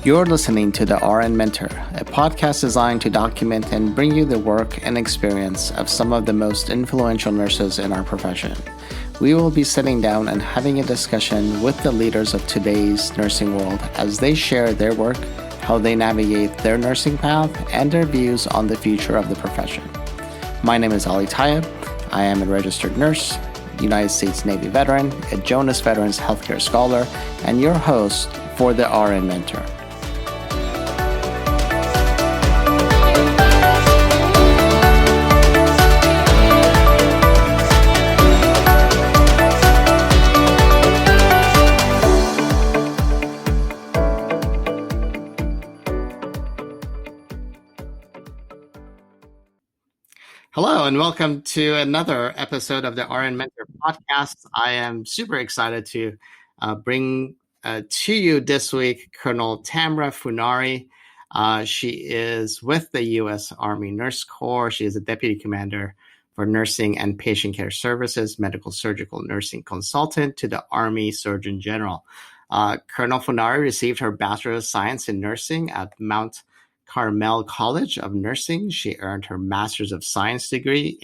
You're listening to the RN Mentor, a podcast designed to document and bring you the work and experience of some of the most influential nurses in our profession. We will be sitting down and having a discussion with the leaders of today's nursing world as they share their work, how they navigate their nursing path, and their views on the future of the profession. My name is Ali Tayeb. I am a registered nurse, United States Navy veteran, a Jonas Veterans Healthcare Scholar, and your host for the RN Mentor. Hello, and welcome to another episode of the RN Mentor podcast. I am super excited to bring to you this week Colonel Tamara Funari. She is with the U.S. Army Nurse Corps. She is a Deputy Commander for Nursing and Patient Care Services, Medical Surgical Nursing Consultant to the Army Surgeon General. Colonel Funari received her Bachelor of Science in Nursing at Mount Carmel College of Nursing. She earned her Master's of Science degree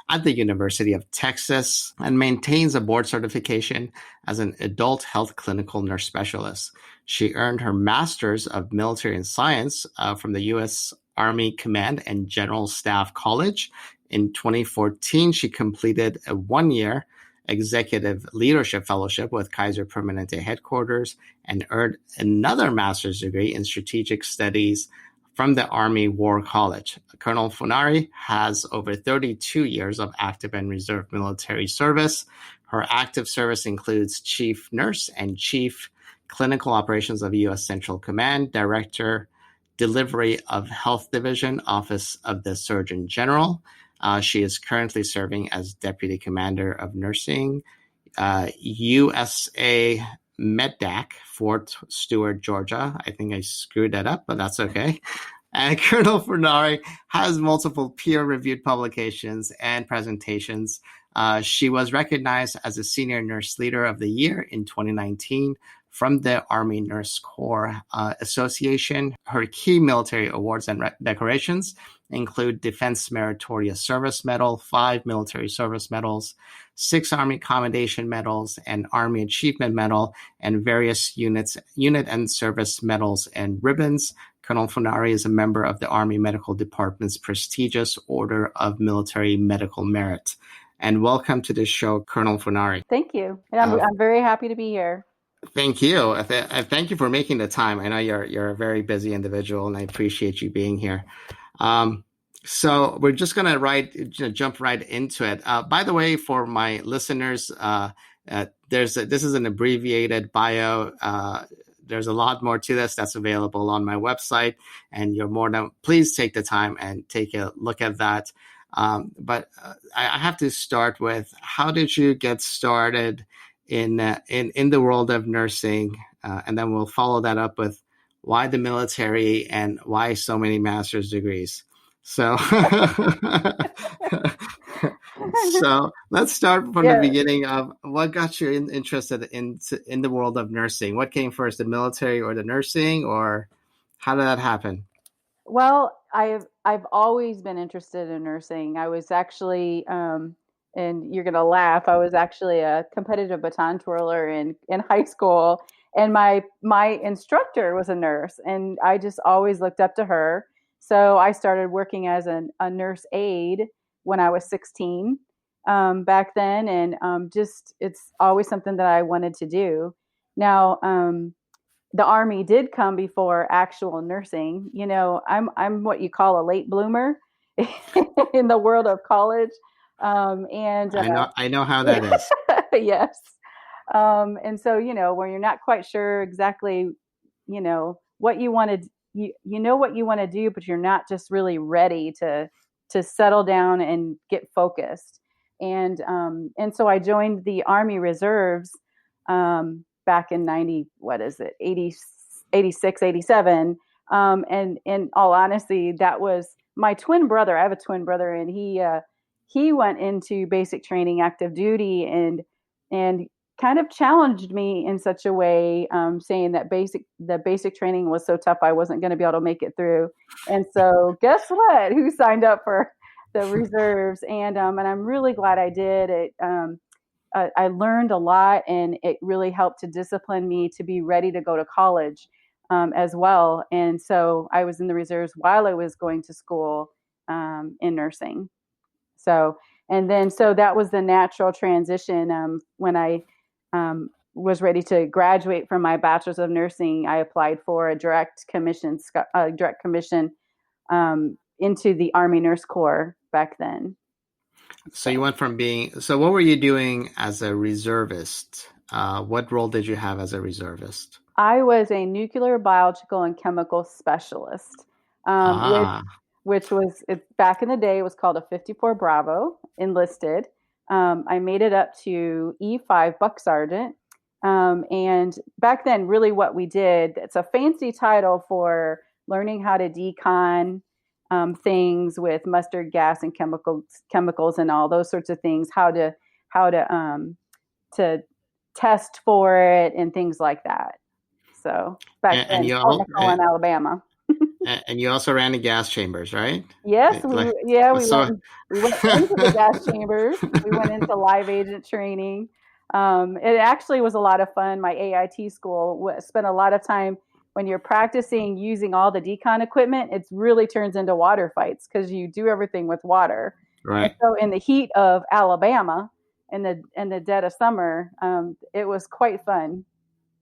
at the University of Texas and maintains a board certification as an adult health clinical nurse specialist. She earned her Master's of Military and Science from the U.S. Army Command and General Staff College. In 2014, she completed a one-year Executive Leadership Fellowship with Kaiser Permanente Headquarters and earned another master's degree in strategic studies from the Army War College. Colonel Funari has over 32 years of active and reserve military service. Her active service includes Chief Nurse and Chief Clinical Operations of U.S. Central Command, Director, Delivery of Health Division, Office of the Surgeon General. She is currently serving as Deputy Commander of Nursing, USA MedDAC, Fort Stewart, Georgia. I think I screwed that up, but that's okay. And Colonel Funari has multiple peer-reviewed publications and presentations. She was recognized as a Senior Nurse Leader of the Year in 2019 from the Army Nurse Corps Association. Her key military awards and decorations include Defense Meritorious Service Medal, 5 military service medals, 6 Army Commendation Medals, an Army Achievement Medal, and various unit and service medals and ribbons. Colonel Funari is a member of the Army Medical Department's prestigious Order of Military Medical Merit. And welcome to the show, Colonel Funari. Thank you. And I'm very happy to be here. Thank you. Thank you for making the time. I know you're a very busy individual, and I appreciate you being here. So we're just going to jump right into it. By the way, for my listeners, this is an abbreviated bio. There's a lot more to this that's available on my website, and you're more than please take the time and take a look at that. But I have to start with, how did you get started in the world of nursing? And then we'll follow that up with why the military and why so many master's degrees. So, so let's start from the beginning of what got you interested in the world of nursing. What came first, the military or the nursing, or how did that happen? Well, I've always been interested in nursing. I was actually, and you're gonna laugh, I was actually a competitive baton twirler in high school, and my instructor was a nurse, and I just always looked up to her. So I started working as a nurse aide when I was 16 back then, and it's always something that I wanted to do. Now, the Army did come before actual nursing. You know, I'm what you call a late bloomer in the world of college, and I know how that is. Yes, and so where you're not quite sure exactly, what you want to. You know what you want to do, but you're not just really ready to settle down and get focused. And so I joined the Army Reserves back in 86, 87. And in all honesty, that was my twin brother. I have a twin brother, and he went into basic training, active duty, and kind of challenged me in such a way, saying that the basic training was so tough I wasn't going to be able to make it through. And so, guess what? Who signed up for the reserves? And I'm really glad I did. I learned a lot, and it really helped to discipline me to be ready to go to college as well. And so I was in the reserves while I was going to school in nursing. So, and then so that was the natural transition. When I was ready to graduate from my bachelor's of nursing, I applied for a direct commission into the Army Nurse Corps back then. So you went from so what were you doing as a reservist? What role did you have as a reservist? I was a nuclear, biological, and chemical specialist, um, which Ah, which was back in the day. It was called a 54 Bravo enlisted. I made it up to E5 Buck Sergeant, and back then, really, what we did, it's a fancy title for learning how to decon things with mustard gas and chemicals and all those sorts of things. How to test for it and things like that. So back and then, you Fort all, McClellan, Alabama. and you also ran the gas chambers, right? Yes, we Like yeah so. we went into the gas chambers. We went into live agent training. It actually was a lot of fun. My AIT school spent a lot of time when you're practicing using all the decon equipment. It really turns into water fights because you do everything with water. And Right. so, in the heat of Alabama, in the dead of summer, it was quite fun.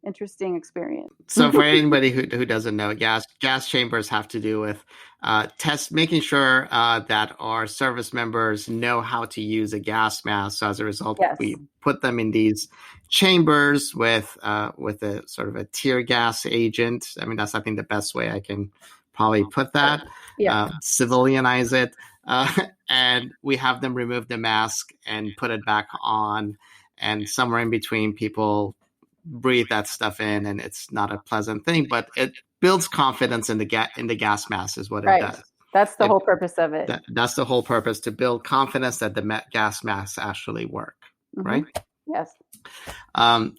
Interesting experience. So for anybody who doesn't know, gas chambers have to do with making sure that our service members know how to use a gas mask. So as a result, Yes. we put them in these chambers with a sort of a tear gas agent. I mean, that's I think the best way I can probably put that. Yeah. Civilianize it, and we have them remove the mask and put it back on, and somewhere in between, people breathe that stuff in, and it's not a pleasant thing, but it builds confidence in the gas mask is what it Right. does. That's the It, whole purpose of it. that's the whole purpose, to build confidence that the gas masks actually work, Hmm. right? Yes.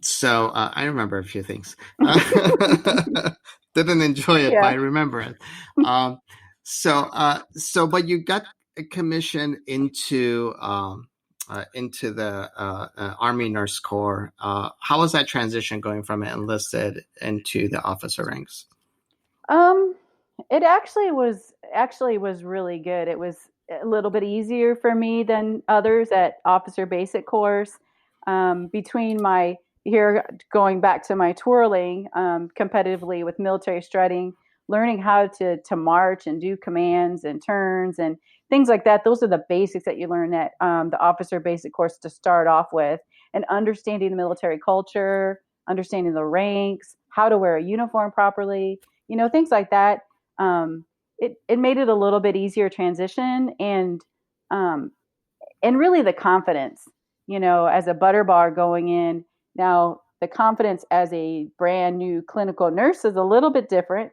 So I remember a few things. Didn't enjoy it, but Yeah. I remember it. But you got a commission into the Army Nurse Corps. How was that transition going from enlisted into the officer ranks? Um, it actually was really good. It was a little bit easier for me than others at officer basic course. Between my here going back to my twirling competitively with military strutting, learning how to march and do commands and turns and things like that. Those are the basics that you learn at the officer basic course to start off with, and understanding the military culture, understanding the ranks, how to wear a uniform properly, things like that. It made it a little bit easier transition, um, and really the confidence, as a butter bar going in. Now, the confidence as a brand new clinical nurse is a little bit different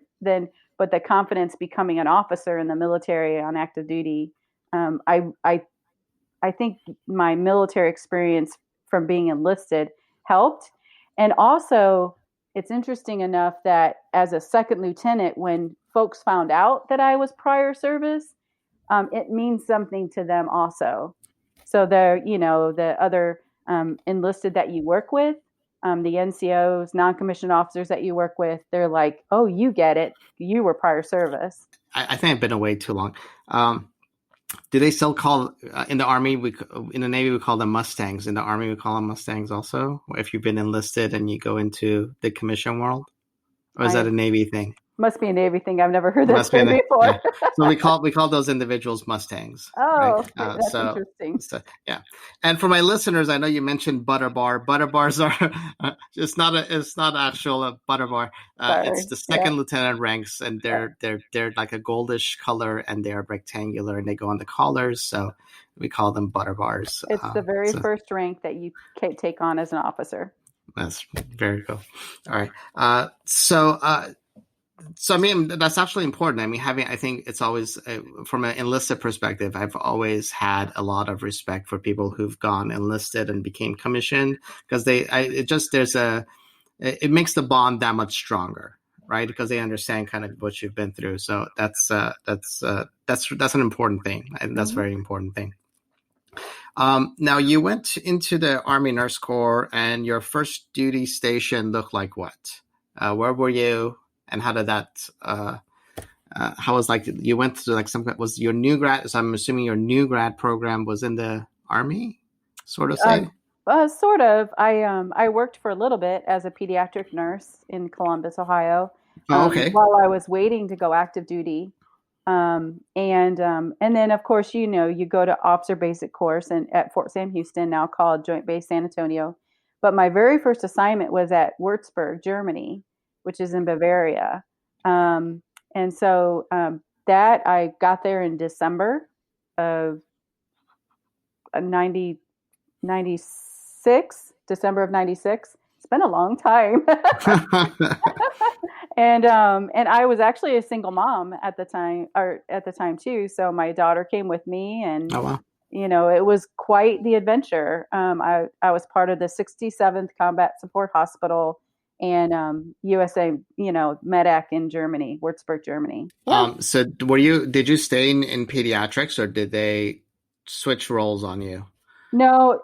but the confidence becoming an officer in the military on active duty. Um, I, I, I think my military experience from being enlisted helped. And also, it's interesting enough that as a second lieutenant, when folks found out that I was prior service, it means something to them also. So the other enlisted that you work with, the NCOs, non-commissioned officers that you work with, they're like, "Oh, you get it. You were prior service." I think I've been away too long. Do they still call in the Army? In the Navy we call them Mustangs. In the Army we call them Mustangs also. If you've been enlisted and you go into the commission world, or is I that a Navy thing? Must be a Navy thing. I've never heard that Must be term yeah. before. So we call those individuals Mustangs, right? Oh, that's interesting. Yeah. And for my listeners, I know you mentioned butter bar. Butter bars are it's not actual a butter bar. It's Sorry. the Yeah. second lieutenant ranks, and Yeah. they're like a goldish color, and they are rectangular, and they go on the collars. So we call them butter bars. It's the very So first rank that you take on as an officer. that's very cool. All right. So So I mean, that's absolutely important. I mean, I think it's always from an enlisted perspective, I've always had a lot of respect for people who've gone enlisted and became commissioned because it just it makes the bond that much stronger, right? Because they understand kind of what you've been through. So that's an important thing, and that's a Mhm. very important thing. Now you went into the Army Nurse Corps, and your first duty station looked like what? Where were you, and how did that? How was like you went to like some was your new grad? So I'm assuming your new grad program was in the Army, sort of Uh, say. sort of. I worked for a little bit as a pediatric nurse in Columbus, Ohio, Oh, okay. while I was waiting to go active duty. And then of course you go to officer basic course and at Fort Sam Houston, now called Joint Base San Antonio. But my very first assignment was at Würzburg, Germany, which is in Bavaria. Um, and so that I got there in December of 90 96, December of 96. It's been a long time. And I was actually a single mom at the time, or at the time too. So my daughter came with me, and Oh wow. it was quite the adventure. I was part of the 67th Combat Support Hospital and USA, Medac in Germany, Würzburg, Germany. Yeah. So did you stay in pediatrics or did they switch roles on you? No,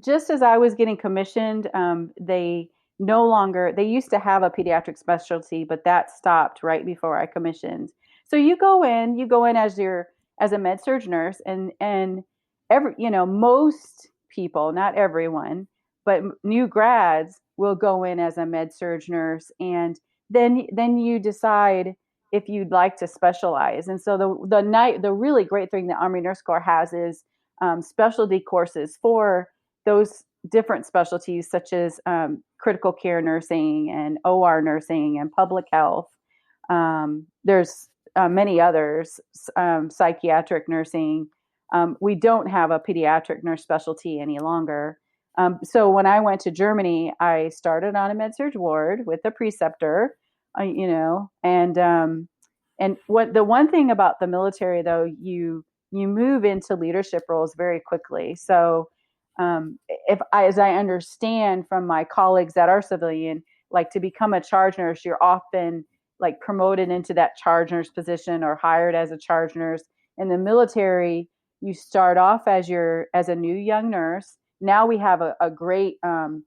just as I was getting commissioned, they no longer, they used to have a pediatric specialty, but that stopped right before I commissioned. So you go in as a med surg nurse, and most people, not everyone, but new grads will go in as a med surg nurse, and then you decide if you'd like to specialize. And so the really great thing the Army Nurse Corps has is specialty courses for those different specialties, such as critical care nursing and OR nursing and public health. There's many others, psychiatric nursing. We don't have a pediatric nurse specialty any longer. So when I went to Germany, I started on a med surg ward with a preceptor, and what the one thing about the military, though, you move into leadership roles very quickly. So, as I understand from my colleagues that are civilian, like to become a charge nurse, you're often like promoted into that charge nurse position or hired as a charge nurse. In the military, you start off as a new young nurse. Now we have a great um,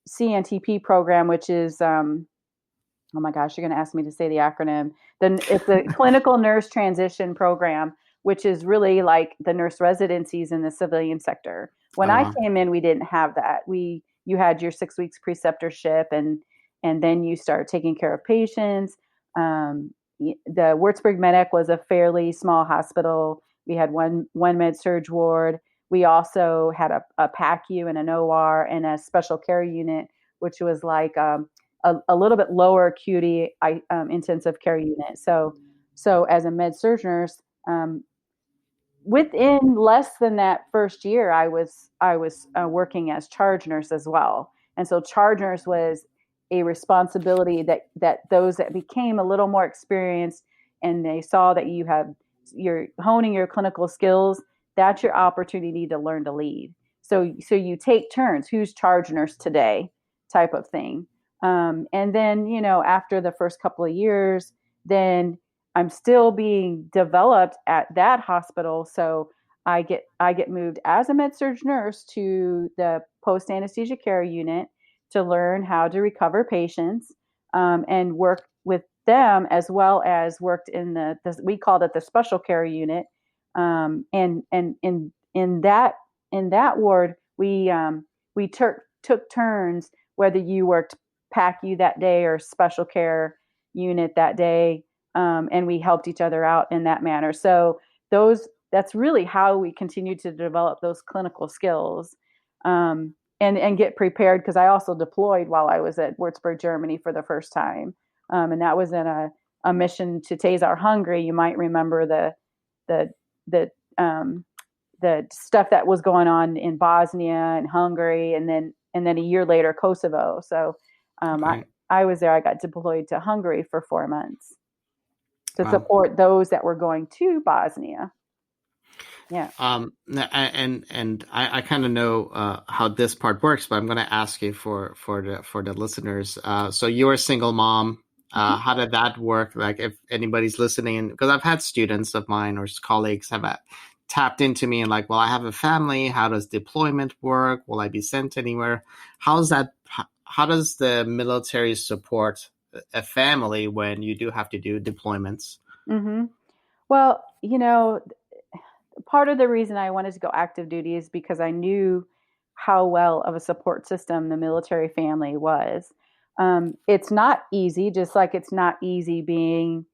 CNTP program, which is oh my gosh, you're going to ask me to say the acronym. Then it's a clinical nurse transition program, which is really like the nurse residencies in the civilian sector. When Oh I wow. came in, we didn't have that. You had your 6 weeks preceptorship, and then you start taking care of patients. The Würzburg Medic was a fairly small hospital. We had one med surg ward. We also had a PACU and an OR and a special care unit, which was like a little bit lower acuity intensive care unit. So as a med surg nurse, within less than that first year, I was working as charge nurse as well. And so charge nurse was a responsibility that those that became a little more experienced, and they saw that you're honing your clinical skills. That's your opportunity to learn to lead. So you take turns. Who's charge nurse today? Type of thing. And then after the first couple of years, then I'm still being developed at that hospital. So I get moved as a med surg nurse to the post anesthesia care unit to learn how to recover patients, and work with them, as well as worked in the we called it the special care unit. And in that ward, we took turns whether you worked PACU that day or special care unit that day, and we helped each other out in that manner. So that's really how we continue to develop those clinical skills, and get prepared, because I also deployed while I was at Würzburg, Germany for the first time, and that was in a mission to Tazar, Hungary. You might remember the the um, the stuff that was going on in Bosnia and Hungary, and then a year later Kosovo. So um, I, Right. I was there, I got deployed to Hungary for 4 months to Wow. support those that were going to Bosnia. Yeah. And I kind of know how this part works, but I'm going to ask you for the listeners. So you're a single mom. Mhm. How did that work? Like, if anybody's listening, because I've had students of mine or colleagues have tapped into me and like, well, I have a family. How does deployment work? Will I be sent anywhere? How's that? How does the military support a family when you do have to do deployments? Mhm. Well, part of the reason I wanted to go active duty is because I knew how well of a support system the military family was. It's not easy, just like it's not easy being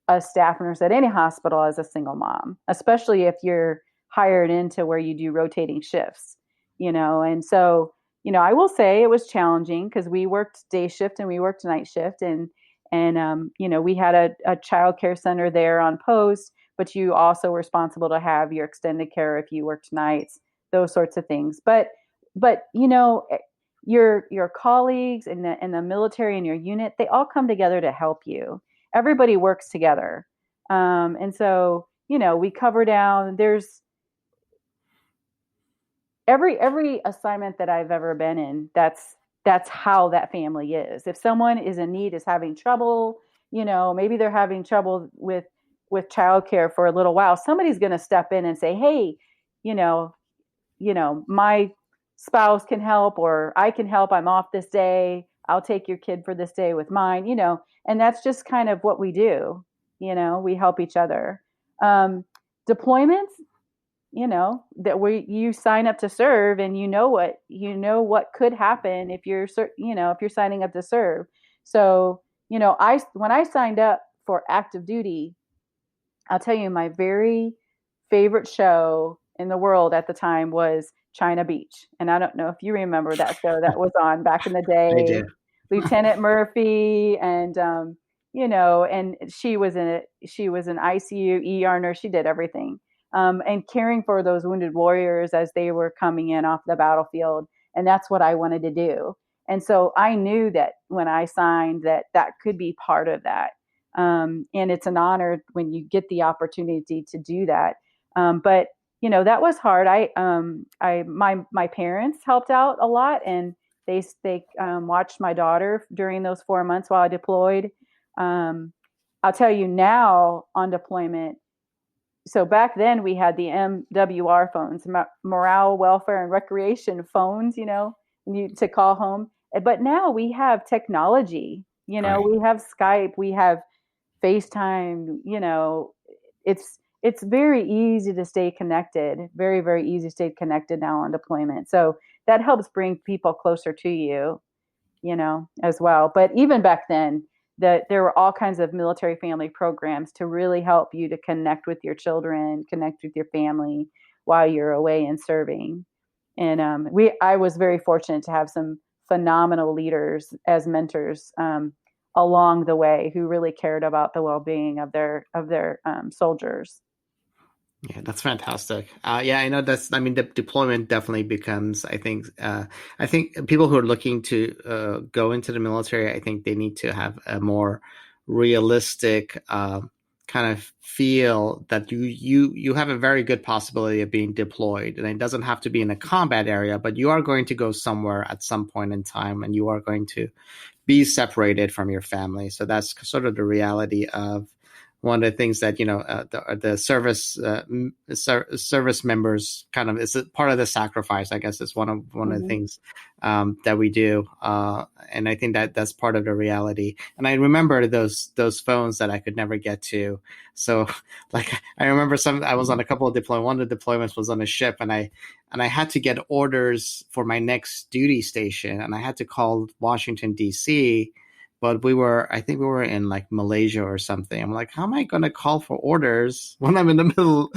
a staff nurse at any hospital as a single mom, especially if you're hired into where you do rotating shifts, And so, I will say it was challenging because we worked day shift and we worked night shift, and we had a child care center there on post, but you also were responsible to have your extended care if you worked nights, those sorts of things. But your colleagues in the military and your unit, they all come together to help you. Everybody works together. And so, we cover down, there's every assignment that I've ever been in, that's how that family is. If someone is in need, is having trouble, maybe they're having trouble with childcare for a little while, somebody's going to step in and say, hey, you know, my spouse can help, or I can help. I'm off this day. I'll take your kid for this day with mine, and that's just kind of what we do. We help each other. Um, Deployments, that you sign up to serve, and what could happen if you're signing up to serve. So, I when I signed up for active duty, I'll tell you, my very favorite show in the world at the time was China Beach. And I don't know if you remember that show that was on back in the I day. did. Lieutenant Murphy, and she was in it. She was an ICU ER nurse. She did everything. And caring for those wounded warriors as they were coming in off the battlefield. And that's what I wanted to do. And so I knew that when I signed that could be part of that. And it's an honor when you get the opportunity to do that. But that was hard. My parents helped out a lot, and they watched my daughter during those 4 months while I deployed. Um, I'll tell you now on deployment. So back then we had the MWR phones, morale, welfare, and recreation phones, to call home. But now we have technology. Right. We have Skype, we have FaceTime. It's very easy to stay connected. Very, very easy to stay connected now on deployment. So that helps bring people closer to you, as well. But even back then, there were all kinds of military family programs to really help you to connect with your children, connect with your family while you're away and serving. And I was very fortunate to have some phenomenal leaders as mentors along the way who really cared about the well-being of their soldiers. Yeah, that's fantastic. Yeah, I know I mean, the deployment definitely becomes, I think people who are looking to go into the military, I think they need to have a more realistic kind of feel that you have a very good possibility of being deployed. And it doesn't have to be in a combat area, but you are going to go somewhere at some point in time, and you are going to be separated from your family. So that's sort of the reality of one of the things that the service members kind of is part of the sacrifice. I guess is one of the Mm-hmm. things that we do, and I think that that's part of the reality. And I remember those phones that I could never get to. So, like, I remember I was on a couple of deployments. One of the deployments was on a ship, and I had to get orders for my next duty station, and I had to call Washington D.C., but I think we were in like Malaysia or something. I'm like, how am I going to call for orders when I'm in the middle,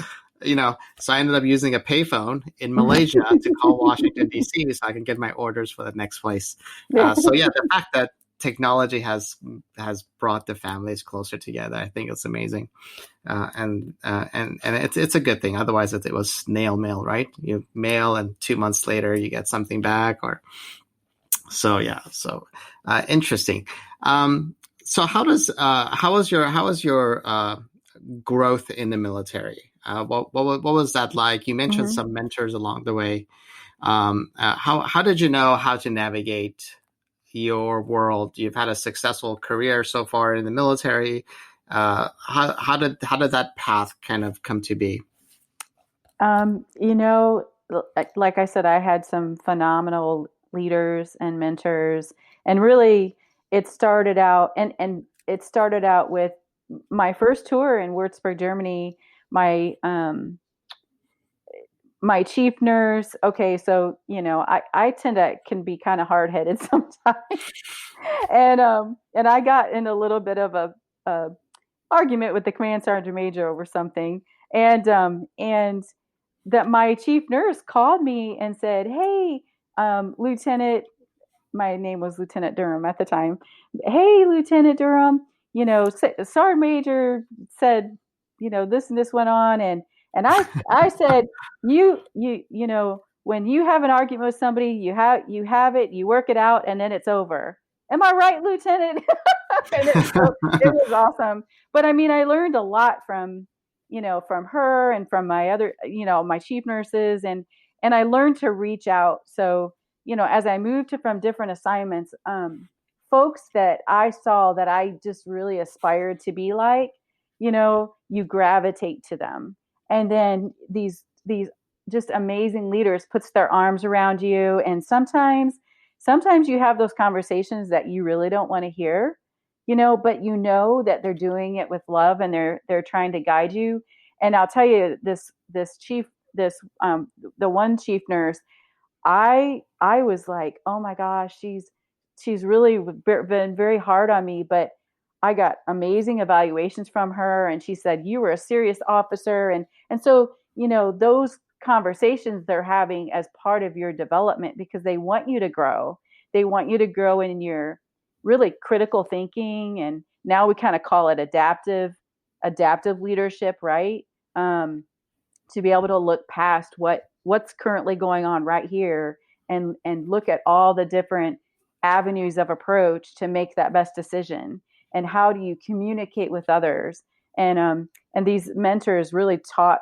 So I ended up using a payphone in Malaysia to call Washington, D.C. so I can get my orders for the next place. So yeah, the fact that technology has brought the families closer together, I think it's amazing. And it's a good thing. Otherwise it was snail mail, right? You mail and 2 months later you get something back, or So yeah, so interesting. So how was your growth in the military? What was that like? You mentioned Hmm. some mentors along the way. How did you know how to navigate your world? You've had a successful career so far in the military. How did that path kind of come to be? You know, like I said, I had some phenomenal leaders and mentors, and really, it started out with my first tour in Würzburg, Germany. My my chief nurse. Okay, so I tend to can be kind of hard headed sometimes, and I got in a little bit of a argument with the command sergeant major over something, and that my chief nurse called me and said, "Hey, Lieutenant," my name was Lieutenant Durham at the time. "Hey, Lieutenant Durham, Sergeant Major said, this and this went on," and I said, when you have an argument with somebody, you have it, you work it out, and then it's over. Am I right, Lieutenant? So it was awesome. But I mean, I learned a lot from her and from my other, my chief nurses, and I learned to reach out. So, as I moved to from different assignments, folks that I saw that I just really aspired to be like, you gravitate to them. And then these just amazing leaders puts their arms around you, and sometimes you have those conversations that you really don't want to hear, but you know that they're doing it with love, and they're trying to guide you. And I'll tell you, the one chief nurse, I was like, oh my gosh, she's really been very hard on me, but I got amazing evaluations from her, and she said, you were a serious officer. And so, those conversations they're having as part of your development, because they want you to grow. They want you to grow in your really critical thinking, and now we kind of call it adaptive leadership, right? um, to be able to look past what's currently going on right here, and look at all the different avenues of approach to make that best decision. And how do you communicate with others? And these mentors really taught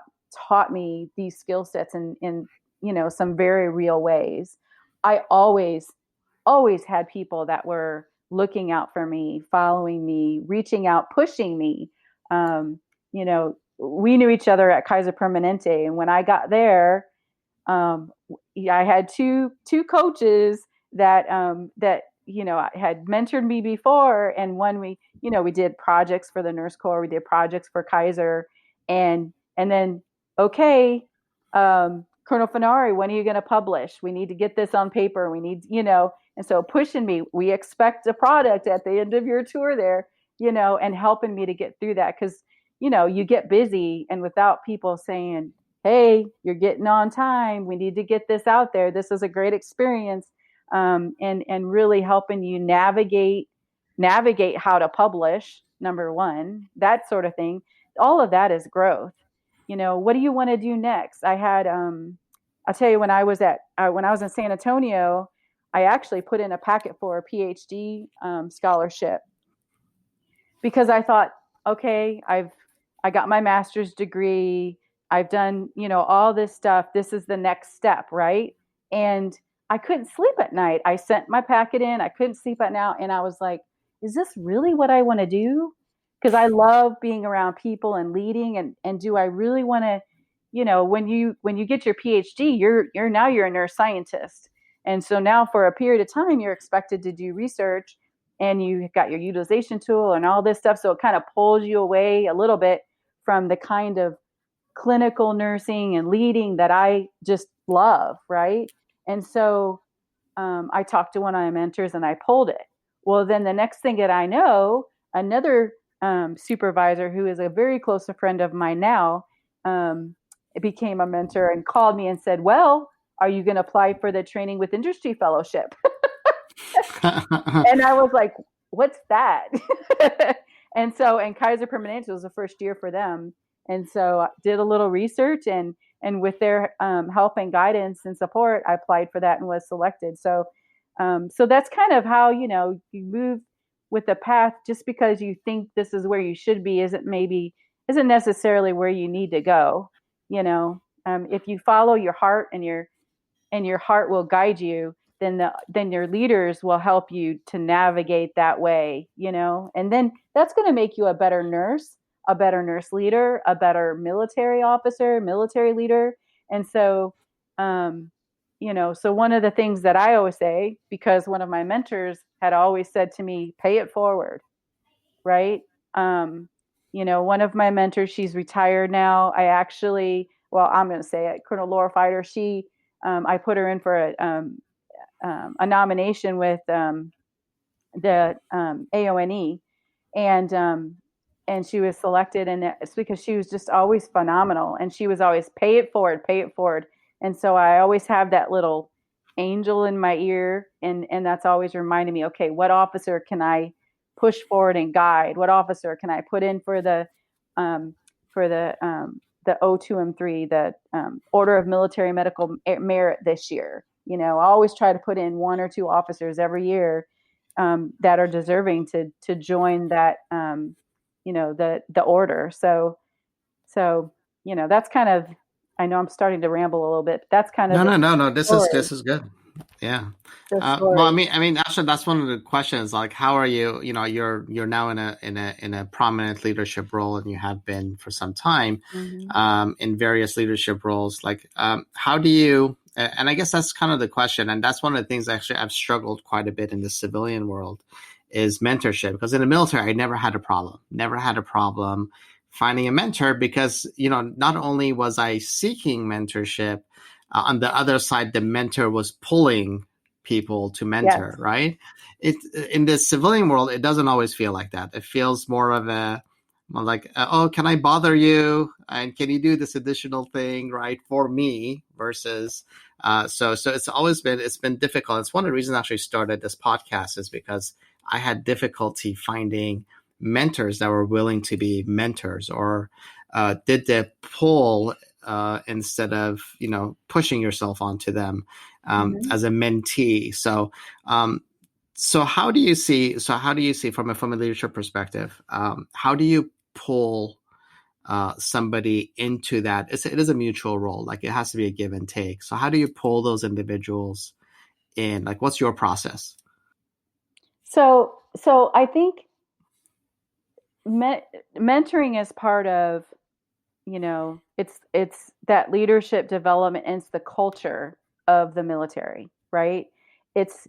me these skill sets in some very real ways. I always had people that were looking out for me, following me, reaching out, pushing me. We knew each other at Kaiser Permanente, and when I got there, um, I had two coaches that had mentored me before, and one we did projects for the Nurse Corps, we did projects for Kaiser, and then okay, Colonel Funari, when are you going to publish? We need to get this on paper. We need, and so pushing me. We expect a product at the end of your tour there, and helping me to get through that, because you get busy, and without people saying, hey, you're getting on time, we need to get this out there, this is a great experience, and really helping you navigate how to publish, number one, that sort of thing. All of that is growth. What do you want to do next? I'll tell you, when I was in San Antonio, I actually put in a packet for a PhD scholarship, because I thought, okay, I got my master's degree, I've done, all this stuff. This is the next step, right? And I couldn't sleep at night. I sent my packet in. I couldn't sleep at night, and I was like, is this really what I want to do? Because I love being around people and leading, and do I really want to, when you get your PhD, you're a nurse scientist, and so now for a period of time you're expected to do research, and you got your utilization tool and all this stuff, so it kind of pulls you away a little bit from the kind of clinical nursing and leading that I just love, right? And so I talked to one of my mentors and I pulled it. Well, then the next thing that I know, another supervisor who is a very close friend of mine now, became a mentor and called me and said, well, are you going to apply for the training with industry fellowship? And I was like, what's that? And Kaiser Permanente was the first year for them. And so I did a little research, and with their help and guidance and support, I applied for that and was selected. So So that's kind of how, you move with the path. Just because you think this is where you should be isn't necessarily where you need to go. If you follow your heart and your heart will guide you, then your leaders will help you to navigate that way, and then that's going to make you a better nurse leader, a better military officer, military leader. And so, um, so one of the things that I always say, because one of my mentors had always said to me, pay it forward, right? Um, one of my mentors, she's retired now. Well, I'm going to say it, Colonel Laura Fighter. I put her in for a nomination with the AONE, and um, and she was selected, and it's because she was just always phenomenal, and she was always pay it forward, pay it forward. And so I always have that little angel in my ear, and that's always reminding me, okay, what officer can I push forward and guide? What officer can I put in for um, the O2M3, the Order of Military Medical Merit this year? I always try to put in one or two officers every year that are deserving to join that, the order. So that's kind of. I know I'm starting to ramble a little bit. But that's kind of No, the no, no, no. This is story. this is good. Yeah. The Well, story. actually, that's one of the questions. Like, how are you? You're now in a prominent leadership role, and you have been for some time, Mm-hmm. in various leadership roles. Like, how do you? And I guess that's kind of the question, and that's one of the things actually I've struggled quite a bit in the civilian world, is mentorship. Because in the military, I never had a problem finding a mentor, because not only was I seeking mentorship, on the other side, the mentor was pulling people to Yes. mentor, right? It In the civilian world, it doesn't always feel like that. It feels more of a, well, like, oh, can I bother you? And can you do this additional thing, right, for me? Versus, so it's been difficult. It's one of the reasons I actually started this podcast, is because I had difficulty finding mentors that were willing to be mentors, or did the pull, instead of pushing yourself onto them, Mm-hmm. as a mentee. So how do you see from a leadership perspective, how do you pull somebody into that? It is a mutual role. Like, it has to be a give and take. So how do you pull those individuals in? Like, what's your process? So I think me- mentoring is part of, it's that leadership development, and it's the culture of the military, right? It's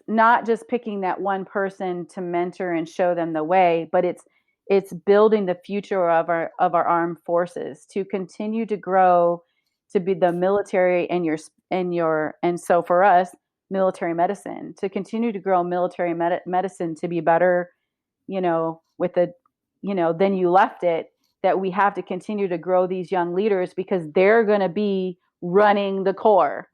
not just picking that one person to mentor and show them the way, but it's building the future of our armed forces to continue to grow, to be the military, and so for us, military medicine, to continue to grow military medicine, to be better, with the, then you left it, that we have to continue to grow these young leaders, because they're going to be running the Corps,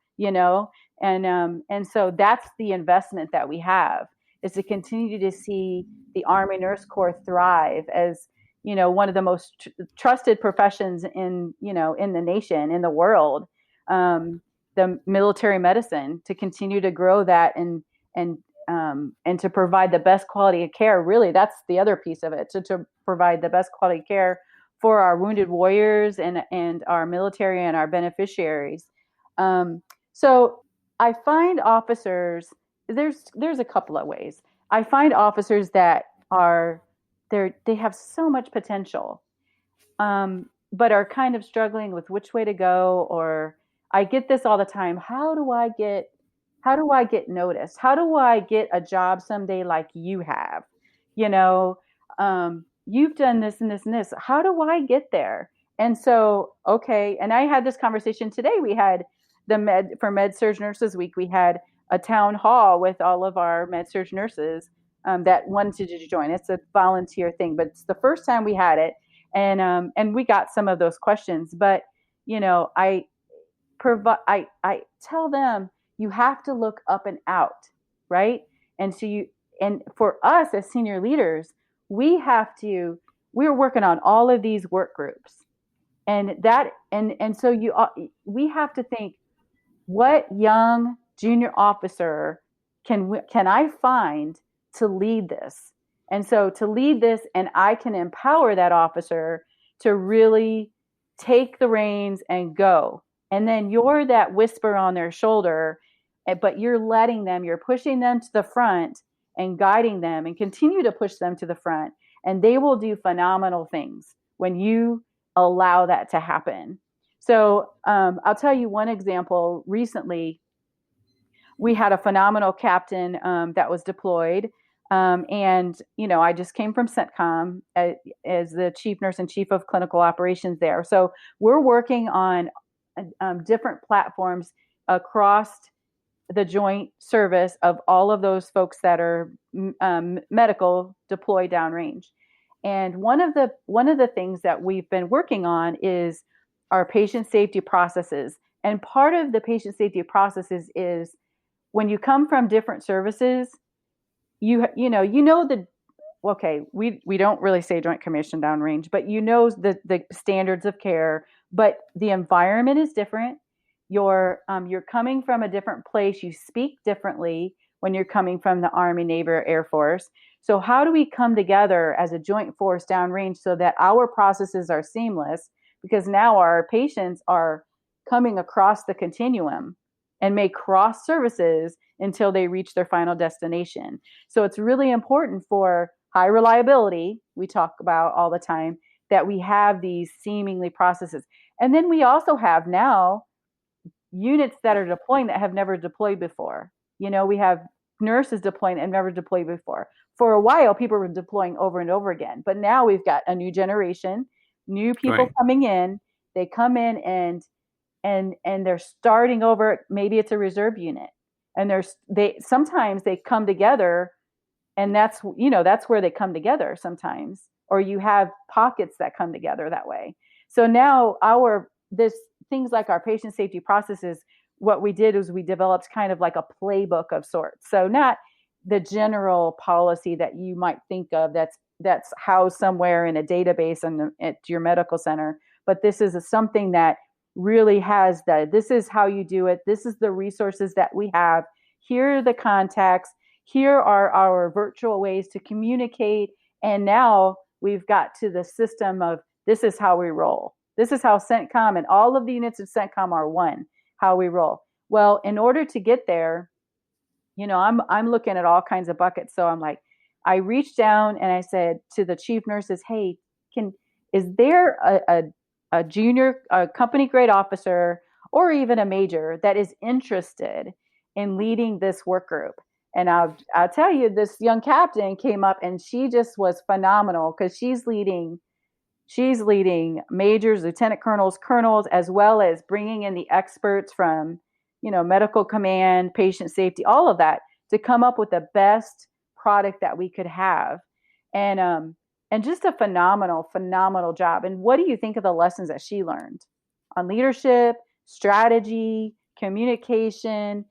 and so that's the investment that we have, is to continue to see the Army Nurse Corps thrive as, one of the most trusted professions in the nation, in the world. um, the military medicine, to continue to grow that, and to provide the best quality of care. Really, that's the other piece of it, to provide the best quality of care for our wounded warriors, and our military and our beneficiaries. So I find officers, there's a couple of ways. I find officers that they have so much potential, but are kind of struggling with which way to go. Or I get this all the time. How do I get noticed? How do I get a job someday like you have? You've done this and this and this. How do I get there? And so, okay. And I had this conversation today. We had for Med Surg Nurses Week, we had a town hall with all of our Med Surg nurses that wanted to join. It's a volunteer thing, but it's the first time we had it, and we got some of those questions. But I tell them, you have to look up and out, right? And for us as senior leaders, we're working on all of these work groups, and so we have to think, what young junior officer can I find to lead this? And so to lead this, and I can empower that officer to really take the reins and go. And then you're that whisper on their shoulder, but you're letting them, you're pushing them to the front and guiding them, and continue to push them to the front. And they will do phenomenal things when you allow that to happen. So I'll tell you one example. Recently, we had a phenomenal captain that was deployed. And, I just came from CENTCOM as the chief nurse and chief of clinical operations there. So we're working on different platforms across the joint service of all of those folks that are medical deployed downrange. And one of the things that we've been working on is our patient safety processes. And part of the patient safety processes is when you come from different services, we don't really say Joint Commission downrange, but the standards of care, but the environment is different. You're coming from a different place. You speak differently when you're coming from the Army, Navy, or Air Force. So how do we come together as a joint force downrange so that our processes are seamless? Because now our patients are coming across the continuum and may cross services until they reach their final destination. So it's really important for high reliability, we talk about all the time, that we have these seemingly processes. And then we also have now units that are deploying that have never deployed before. We have nurses deploying and never deployed before. For a while, people were deploying over and over again. But now we've got a new generation, new people coming in. They come in and they're starting over. Maybe it's a reserve unit. And sometimes they come together, and that's where they come together sometimes. Or you have pockets that come together that way. So now things like our patient safety processes, what we did is we developed kind of like a playbook of sorts. So not the general policy that you might think of that's housed somewhere in a database at your medical center, but this is something that really has this is how you do it. This is the resources that we have. Here are the contacts. Here are our virtual ways to communicate. And now we've got to the system of this is how we roll. This is how CENTCOM and all of the units of CENTCOM are one, how we roll. Well, in order to get there, I'm looking at all kinds of buckets. So I'm like, I reached down and I said to the chief nurses, hey, is there a junior, a company grade officer, or even a major that is interested in leading this work group? And I'll tell you, this young captain came up and she just was phenomenal because she's leading majors, lieutenant colonels, colonels, as well as bringing in the experts from, medical command, patient safety, all of that to come up with the best product that we could have. And just a phenomenal, phenomenal job. And what do you think of the lessons that she learned on leadership, strategy, communication,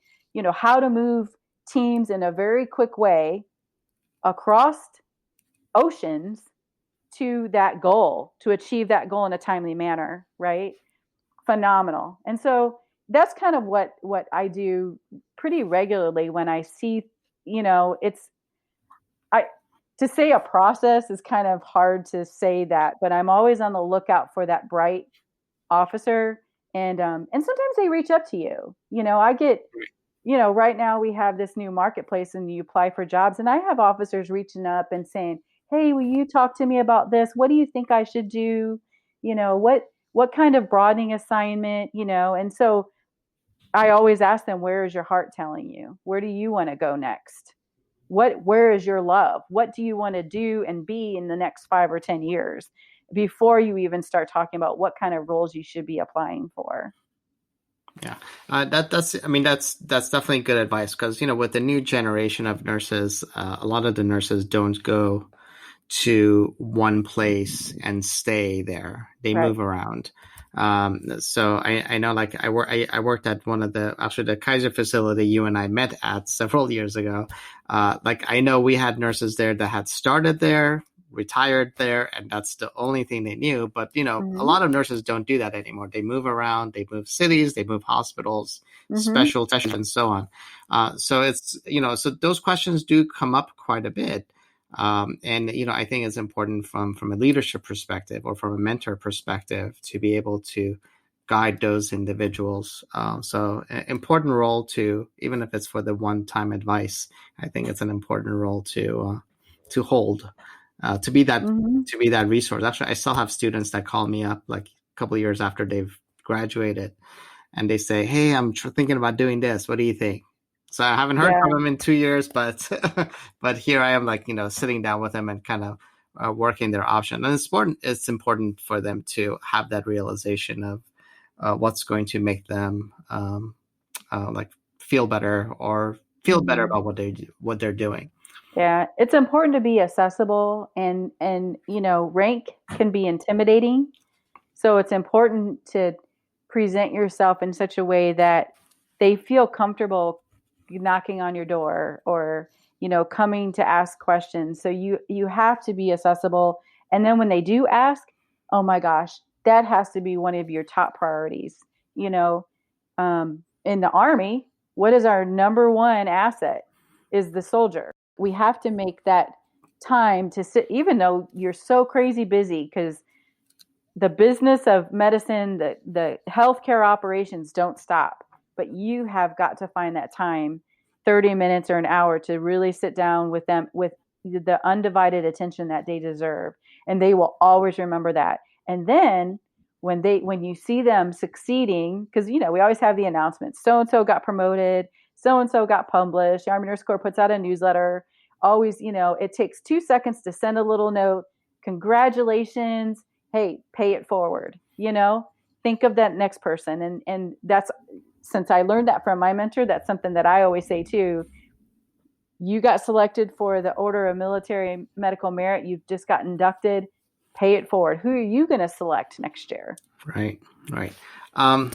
how to move teams in a very quick way across oceans to that goal, to achieve that goal in a timely manner, right? Phenomenal. And so that's kind of what I do pretty regularly when I see, to say a process is kind of hard to say that, but I'm always on the lookout for that bright officer. And sometimes they reach up to you. I get, right now we have this new marketplace and you apply for jobs, and I have officers reaching up and saying, hey, will you talk to me about this? What do you think I should do? What kind of broadening assignment, And so I always ask them, where is your heart telling you? Where do you want to go next? Where is your love? What do you want to do and be in the next 5 or 10 years before you even start talking about what kind of roles you should be applying for? Yeah, that's definitely good advice because, with the new generation of nurses, a lot of the nurses don't go to one place and stay there. They move around. So I know, like I worked at one of the Kaiser facility you and I met at several years ago. I know we had nurses there that had started there, retired there, and that's the only thing they knew. But, a lot of nurses don't do that anymore. They move around, they move cities, they move hospitals. Mm-hmm. special sessions and so on. So it's, so those questions do come up quite a bit. And, I think it's important from a leadership perspective or from a mentor perspective to be able to guide those individuals. So an important role to, even if it's for the one-time advice, I think it's an important role to hold, to be that Mm-hmm. to be that resource. Actually, I still have students that call me up like a couple of years after they've graduated, and they say, "Hey, I'm thinking about doing this. What do you think?" So I haven't heard Yeah. from them in 2 years, but but here I am, like, sitting down with them and kind of working their option. And it's important for them to have that realization of what's going to make them like feel better or feel better Mm-hmm. about what they're doing. Yeah, it's important to be accessible, and rank can be intimidating. So it's important to present yourself in such a way that they feel comfortable knocking on your door, or coming to ask questions. So you have to be accessible, and then when they do ask, oh my gosh, that has to be one of your top priorities. You know, in the Army, what is our number one asset? Is the soldier. We have to make that time to sit, even though you're so crazy busy, because the business of medicine, the healthcare operations don't stop. But you have got to find that time, 30 minutes or an hour, to really sit down with them with the undivided attention that they deserve. And they will always remember that. And then when you see them succeeding, because we always have the announcements, so and so got promoted, so and so got published, the Army Nurse Corps puts out a newsletter. Always, it takes 2 seconds to send a little note. Congratulations. Hey, pay it forward. Think of that next person. And that's, since I learned that from my mentor, that's something that I always say too. You got selected for the Order of Military Medical Merit. You've just got inducted. Pay it forward. Who are you going to select next year? Right, right. Now,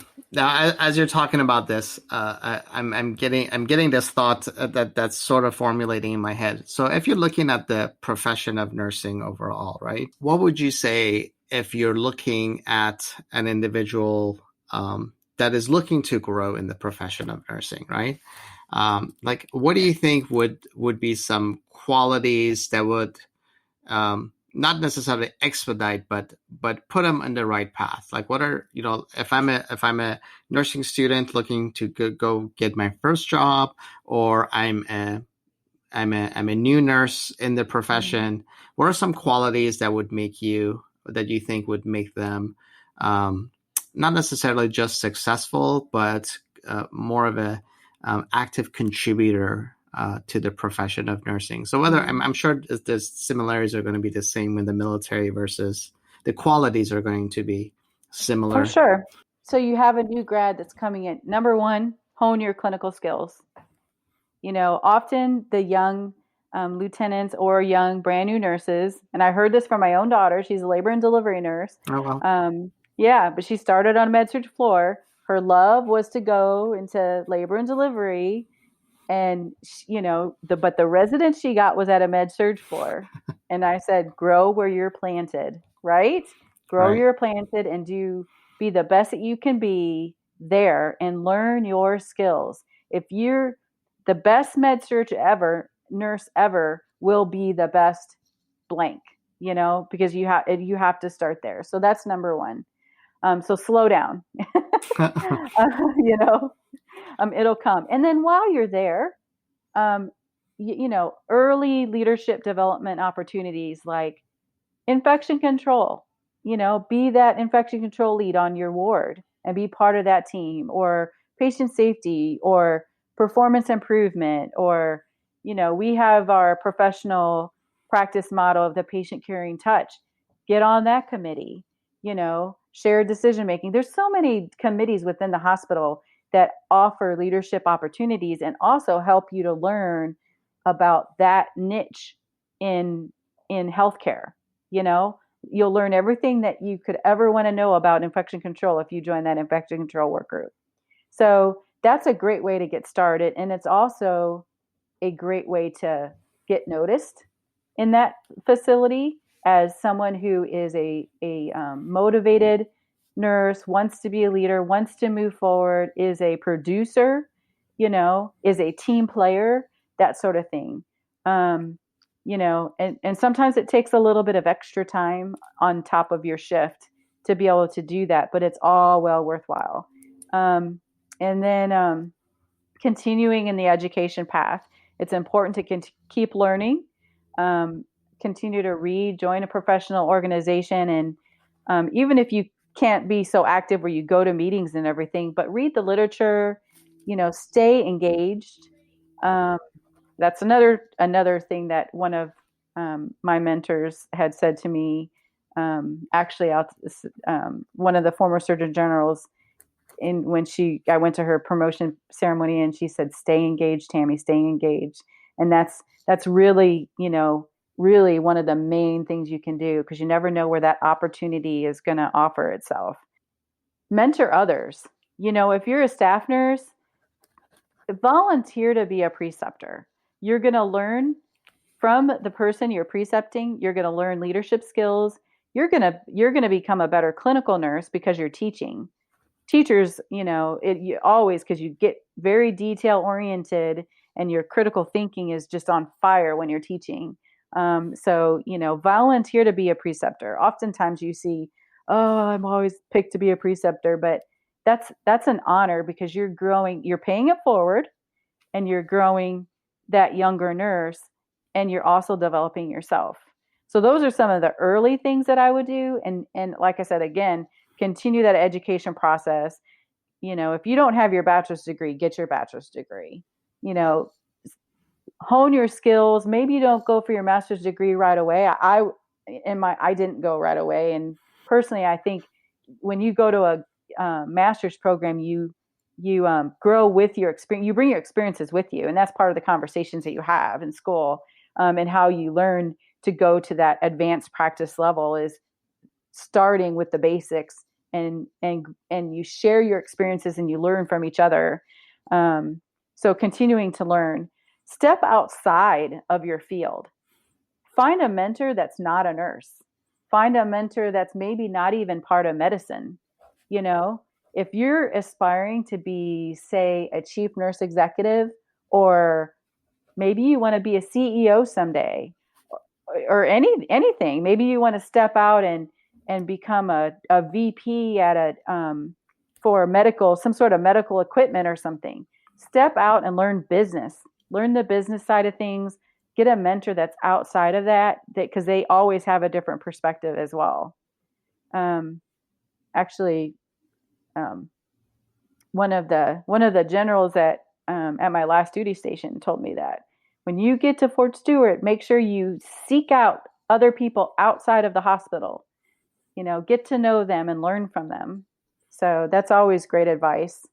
as you're talking about this, I'm getting this thought that's sort of formulating in my head. So, if you're looking at the profession of nursing overall, right, what would you say if you're looking at an individual that is looking to grow in the profession of nursing, right? Like, what do you think would be some qualities that would not necessarily expedite, but put them on the right path? Like, what are, if I'm a nursing student looking to go get my first job, or I'm a new nurse in the profession, what are some qualities that you think would make them not necessarily just successful, but more of a active contributor to the profession of nursing? So whether I'm sure the similarities are going to be the same in the military versus the qualities are going to be Oh, similar. sure. So you have a new grad that's coming in. Number one, hone your clinical skills. Often the young lieutenants or young brand new nurses, and I heard this from my own daughter. She's a labor and delivery nurse. Oh, well. Yeah, but she started on a med surg floor. Her love was to go into labor and delivery, and but the residence she got was at a med surg floor. And I said, grow where you're planted, right? Grow where Right. you're planted, and be the best that you can be there, and learn your skills. If you're the best med surg ever, nurse ever will be the best blank, because you have to start there. So that's number one. So slow down. you know, it'll come. And then while you're there, um, early leadership development opportunities like infection control. Be that infection control lead on your ward and be part of that team, or patient safety, or performance improvement, or we have our professional practice model of the patient caring touch. Get on that committee. Shared decision making. There's so many committees within the hospital that offer leadership opportunities and also help you to learn about that niche in healthcare. You'll learn everything that you could ever want to know about infection control if you join that infection control work group. So that's a great way to get started, and it's also a great way to get noticed in that facility as someone who is a motivated nurse, wants to be a leader, wants to move forward, is a producer, is a team player, that sort of thing. Um, and sometimes it takes a little bit of extra time on top of your shift to be able to do that, but it's all well worthwhile. And then continuing in the education path, it's important to keep learning, um, continue to read, join a professional organization, and even if you can't be so active where you go to meetings and everything, but read the literature, stay engaged. Um, that's another thing that one of my mentors had said to me. Actually, one of the former surgeon generals, when I went to her promotion ceremony, and she said, "Stay engaged, Tammy, stay engaged." And that's really, really one of the main things you can do, because you never know where that opportunity is going to offer itself. Mentor others. If you're a staff nurse, volunteer to be a preceptor. You're going to learn from the person you're precepting. You're going to learn leadership skills. You're going to become a better clinical nurse because you're teaching. Teachers, you always, because you get very detail oriented and your critical thinking is just on fire when you're teaching. So, volunteer to be a preceptor. Oftentimes you see, oh, I'm always picked to be a preceptor, but that's an honor, because you're growing, you're paying it forward, and you're growing that younger nurse, and you're also developing yourself. So those are some of the early things that I would do. And like I said, again, continue that education process. If you don't have your bachelor's degree, get your bachelor's degree. Hone your skills. Maybe you don't go for your master's degree right away. I didn't go right away. And personally, I think when you go to a master's program, you grow with your experience. You bring your experiences with you, and that's part of the conversations that you have in school, and how you learn to go to that advanced practice level is starting with the basics, and you share your experiences and you learn from each other. So continuing to learn. Step outside of your field. Find a mentor that's not a nurse. Find a mentor that's maybe not even part of medicine. If you're aspiring to be, say, a chief nurse executive, or maybe you want to be a CEO someday, or anything, maybe you want to step out and become a VP at for some sort of medical equipment or something. Step out and learn business. Learn the business side of things. Get a mentor that's outside of that, because they always have a different perspective as well. Actually, one of the generals at my last duty station told me that when you get to Fort Stewart, make sure you seek out other people outside of the hospital. Get to know them and learn from them. So that's always great advice.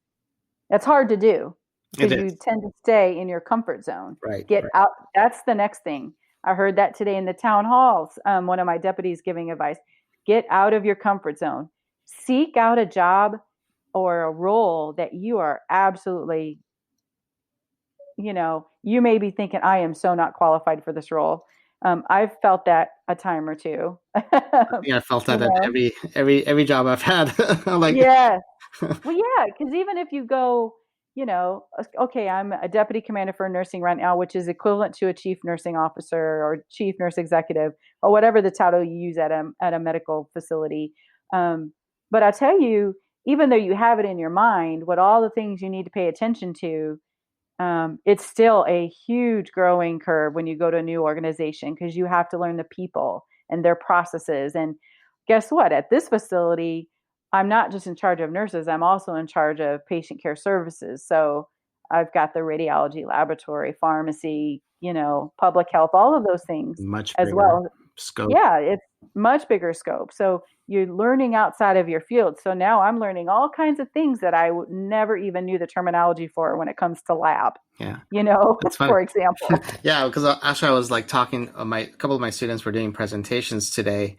That's hard to do, because you tend to stay in your comfort zone. Right. Get out. That's the next thing. I heard that today in the town halls. One of my deputies giving advice: get out of your comfort zone. Seek out a job or a role that you are absolutely, you may be thinking, I am so not qualified for this role. I've felt that a time or two. I felt that at every job I've had. Yeah. Well, yeah, because even if you go, okay, I'm a deputy commander for nursing right now, which is equivalent to a chief nursing officer or chief nurse executive, or whatever the title you use at a medical facility. But I tell you, even though you have it in your mind, what all the things you need to pay attention to, it's still a huge growing curve when you go to a new organization, because you have to learn the people and their processes. And guess what? At this facility, I'm not just in charge of nurses, I'm also in charge of patient care services. So I've got the radiology laboratory, pharmacy, public health, all of those things much as well. Scope. Yeah, it's much bigger scope. So you're learning outside of your field. So now I'm learning all kinds of things that I never even knew the terminology for when it comes to lab. Yeah. For example. Yeah, because actually I was talking, a couple of my students were doing presentations today.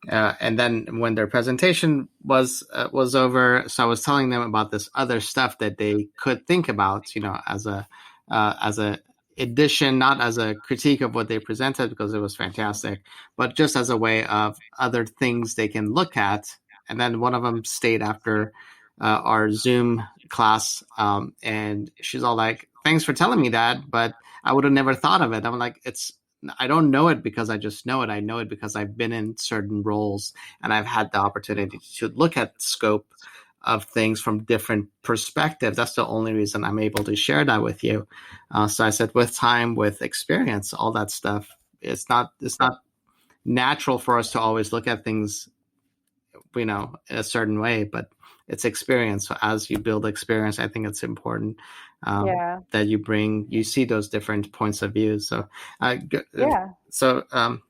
And then when their presentation was over, so I was telling them about this other stuff that they could think about, as a addition, not as a critique of what they presented, because it was fantastic, but just as a way of other things they can look at and then one of them stayed after our Zoom class, and she's all like, "Thanks for telling me that, but I would have never thought of it." I'm like, I don't know it because I just know it. I know it because I've been in certain roles and I've had the opportunity to look at scope of things from different perspectives. That's the only reason I'm able to share that with you. So I said, with time, with experience, all that stuff, it's not natural for us to always look at things, in a certain way, but it's experience. So as you build experience, I think it's important Yeah. that you see those different points of view. So, Yeah.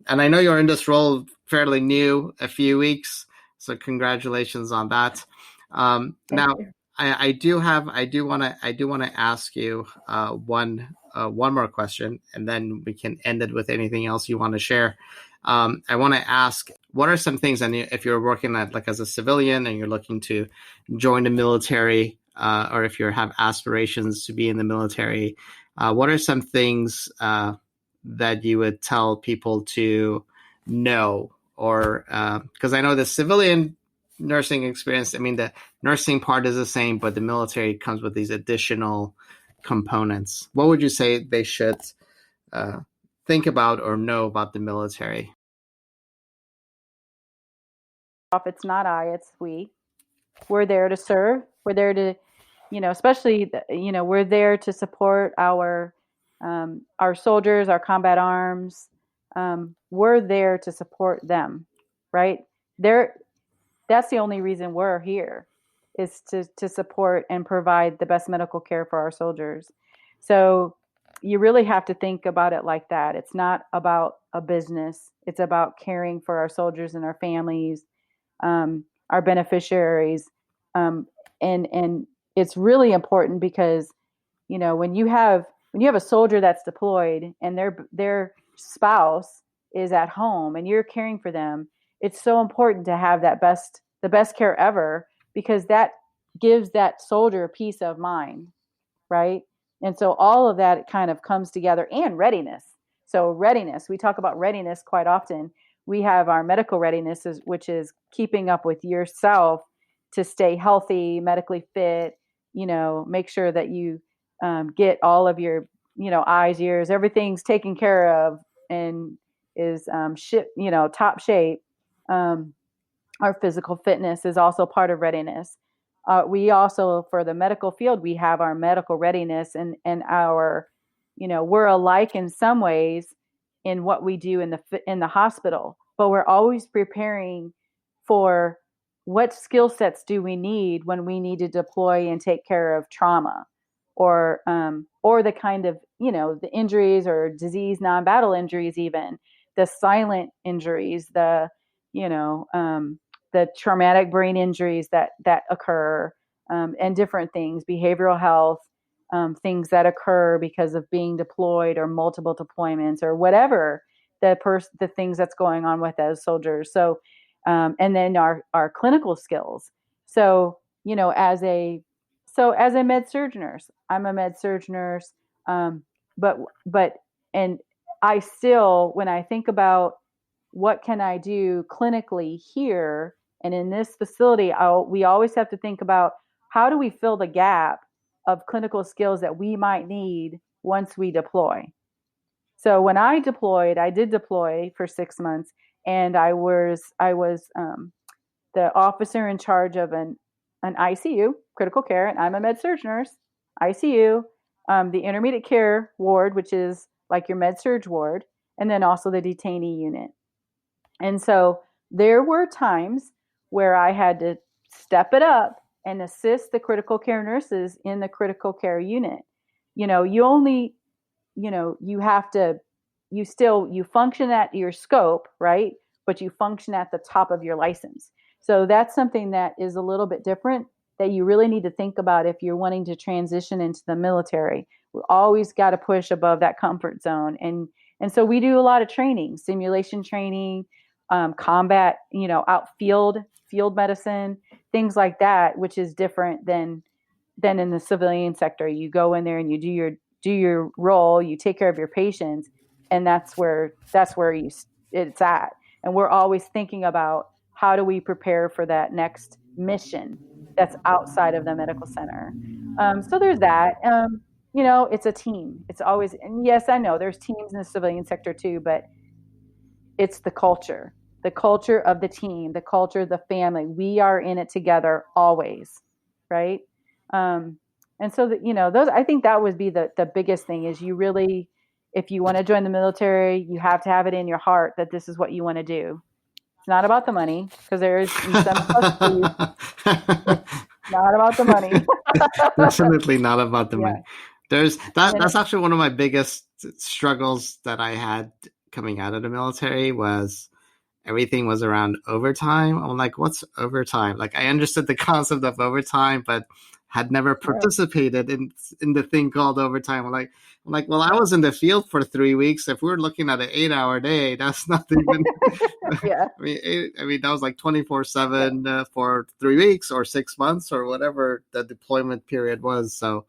and I know you're in this role fairly new, a few weeks. So congratulations on that. Thank Now, you. I do want to ask you one more question, and then we can end it with anything else you want to share. I want to ask, what are some things, and if you're working at like as a civilian and you're looking to join the military, or if you have aspirations to be in the military, what are some things that you would tell people to know? Or because I know the civilian nursing experience, I mean, the nursing part is the same, but the military comes with these additional components. What would you say they should uh, think about or know about the military? It's not I, it's we. We're there to serve. We're there to, especially, we're there to support our soldiers, our combat arms. We're there to support them, right? They're That's the only reason we're here, is to support and provide the best medical care for our soldiers. So you really have to think about it like that. It's not about a business. It's about caring for our soldiers and our families, our beneficiaries, um, and it's really important because when you have a soldier that's deployed and their spouse is at home and you're caring for them, it's so important to have the best care ever, because that gives that soldier peace of mind, right? And so all of that kind of comes together, and readiness. So readiness, we talk about readiness quite often. We have our medical readiness, which is keeping up with yourself to stay healthy, medically fit, make sure that you get all of your, eyes, ears, everything's taken care of and is top shape. Um, our physical fitness is also part of readiness. We also, for the medical field, we have our medical readiness, and our, we're alike in some ways in what we do in the hospital, but we're always preparing for what skill sets do we need when we need to deploy and take care of trauma, or the kind of, the injuries or disease, non-battle injuries, even the silent injuries, you know um, the traumatic brain injuries that occur, and different things, behavioral health, things that occur because of being deployed or multiple deployments or whatever the things that's going on with those soldiers. So, and then our clinical skills. So, as a med surg nurse, I'm a med surg nurse, um, but but and I still, when I think about what can I do clinically here and in this facility, we always have to think about, how do we fill the gap of clinical skills that we might need once we deploy. So when I did deploy for 6 months, and I was the officer in charge of an ICU, critical care, and I'm a med surg nurse. ICU, the intermediate care ward, which is like your med surg ward, and then also the detainee unit. And so there were times where I had to step it up and assist the critical care nurses in the critical care unit. You only, you have to, you function at your scope, right? But you function at the top of your license. So that's something that is a little bit different, that you really need to think about if you're wanting to transition into the military. We always got to push above that comfort zone. And so we do a lot of training, simulation training, combat, field medicine, things like that, which is different than in the civilian sector. You go in there and you do your role, you take care of your patients, and that's where it's at. And we're always thinking about, how do we prepare for that next mission that's outside of the medical center. So there's that. It's a team. It's always, and yes, I know there's teams in the civilian sector too, but it's the culture of the team, the culture of the family. We are in it together always, right? Um, and so that those, I think that would be the biggest thing is you really, if you want to join the military, you have to have it in your heart that this is what you want to do. It's not about the money because there's in some countries it's not about the money. Definitely not about the Yeah, money. There's that. and That's actually one of my biggest struggles that I had coming out of the military was everything was around overtime. I'm like, what's overtime? Like, I understood the concept of overtime, but had never right. participated in the thing called overtime. I'm like, well, I was in the field for 3 weeks. If we're looking at an 8 hour day, that's not even. Yeah, I mean, that was like yeah, 24/7 for 3 weeks or 6 months or whatever the deployment period was. So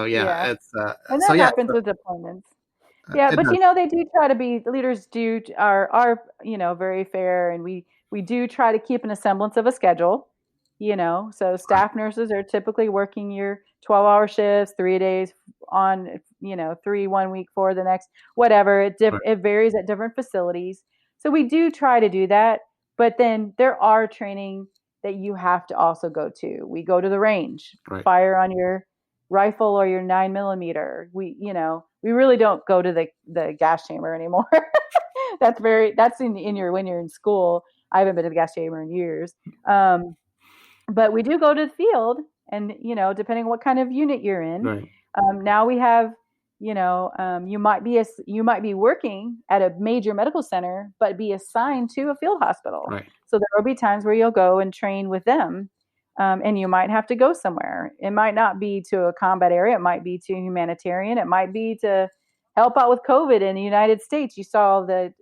yeah, yeah, it's and so that yeah, happens with deployments. Yeah, it but does. they do try to be, the leaders do are very fair, and we do try to keep an semblance of a schedule. So Right, staff nurses are typically working your 12-hour shifts, 3 days on, three one week, for the next, whatever. right, It varies at different facilities. So we do try to do that, but then there are training that you have to also go to. We go to the range, right, fire on your rifle or your 9 millimeter. We really don't go to the gas chamber anymore. That's in your, when you're in school. I haven't been to the gas chamber in years. But we do go to the field, and depending on what kind of unit you're in. right, Now we have, you might be working at a major medical center, but be assigned to a field hospital. right, So there will be times where you'll go and train with them, and you might have to go somewhere. It might not be to a combat area. It might be to humanitarian. It might be to help out with COVID in the United States. You saw that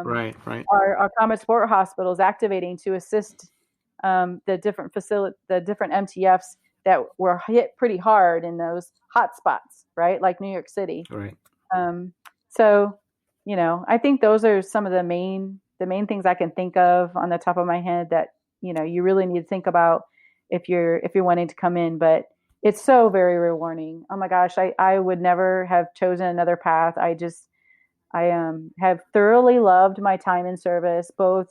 right, right, our combat support hospitals activating to assist the different MTFs that were hit pretty hard in those hot spots, right? Like New York City. right. Um, so, I think those are some of the main things I can think of on the top of my head that, you really need to think about if you're wanting to come in. But it's so very rewarding. Oh my gosh, I would never have chosen another path. I have thoroughly loved my time in service, both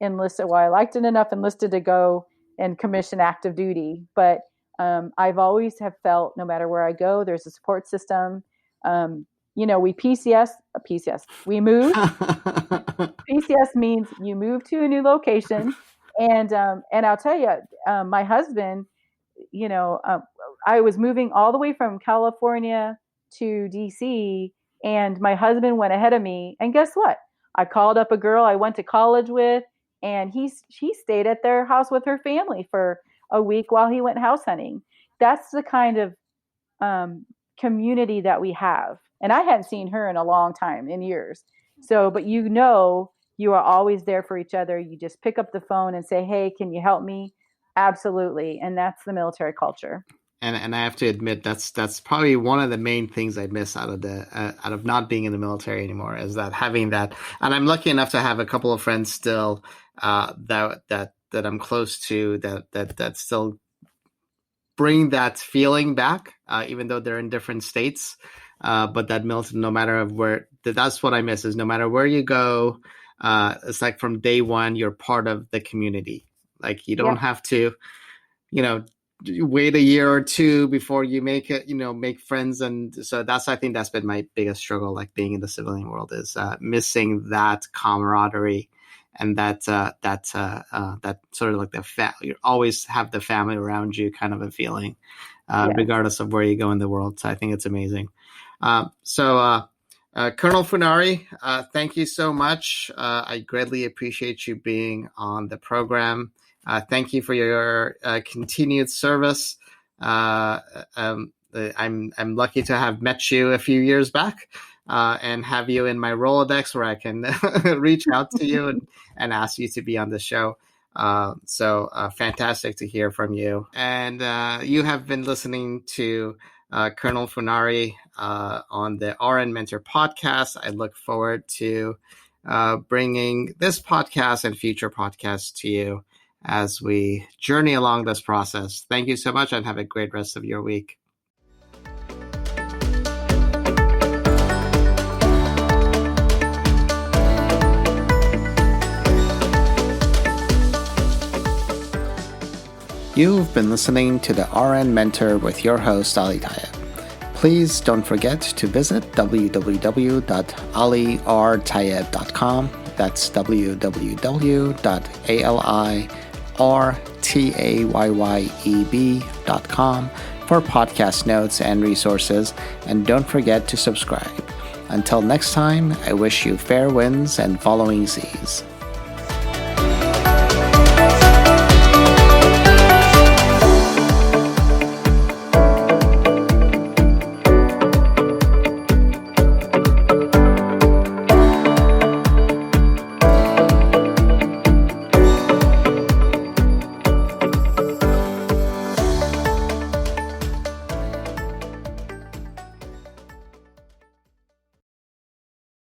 enlisted. Well, I liked it enough enlisted to go and commission active duty, but I've always have felt no matter where I go, there's a support system. We PCS. We move. PCS means you move to a new location, and I'll tell you, my husband, you know, um, I was moving all the way from California to DC, and my husband went ahead of me. And guess what? I called up a girl I went to college with, and she stayed at their house with her family for a week while he went house hunting. That's the kind of um, community that we have. And I hadn't seen her in a long time, in years. So, but you are always there for each other. You just pick up the phone and say, "Hey, can you help me?" Absolutely. And that's the military culture. And I have to admit that's probably one of the main things I miss out of not being in the military anymore is that having that. And I'm lucky enough to have a couple of friends still that I'm close to that still bring that feeling back, even though they're in different states. But that military, no matter where, that's what I miss is no matter where you go, it's like from day one you're part of the community. Like you don't Yep. have to, you know, wait a year or two before you make it, make friends. And so I think that's been my biggest struggle, like being in the civilian world, is missing that camaraderie and that sort of like you always have the family around you kind of a feeling, Yes. regardless of where you go in the world. So I think it's amazing. Colonel Funari, thank you so much. I greatly appreciate you being on the program. Thank you for your continued service. I'm lucky to have met you a few years back and have you in my Rolodex where I can reach out to you and ask you to be on the show. So fantastic to hear from you. And you have been listening to Colonel Funari on the RN Mentor podcast. I look forward to bringing this podcast and future podcasts to you as we journey along this process. Thank you so much and have a great rest of your week. You've been listening to the RN Mentor with your host, Ali Tayeb. Please don't forget to visit www.alirtayeb.com. That's www.alirtayeb.com for podcast notes and resources. And don't forget to subscribe. Until next time, I wish you fair winds and following seas.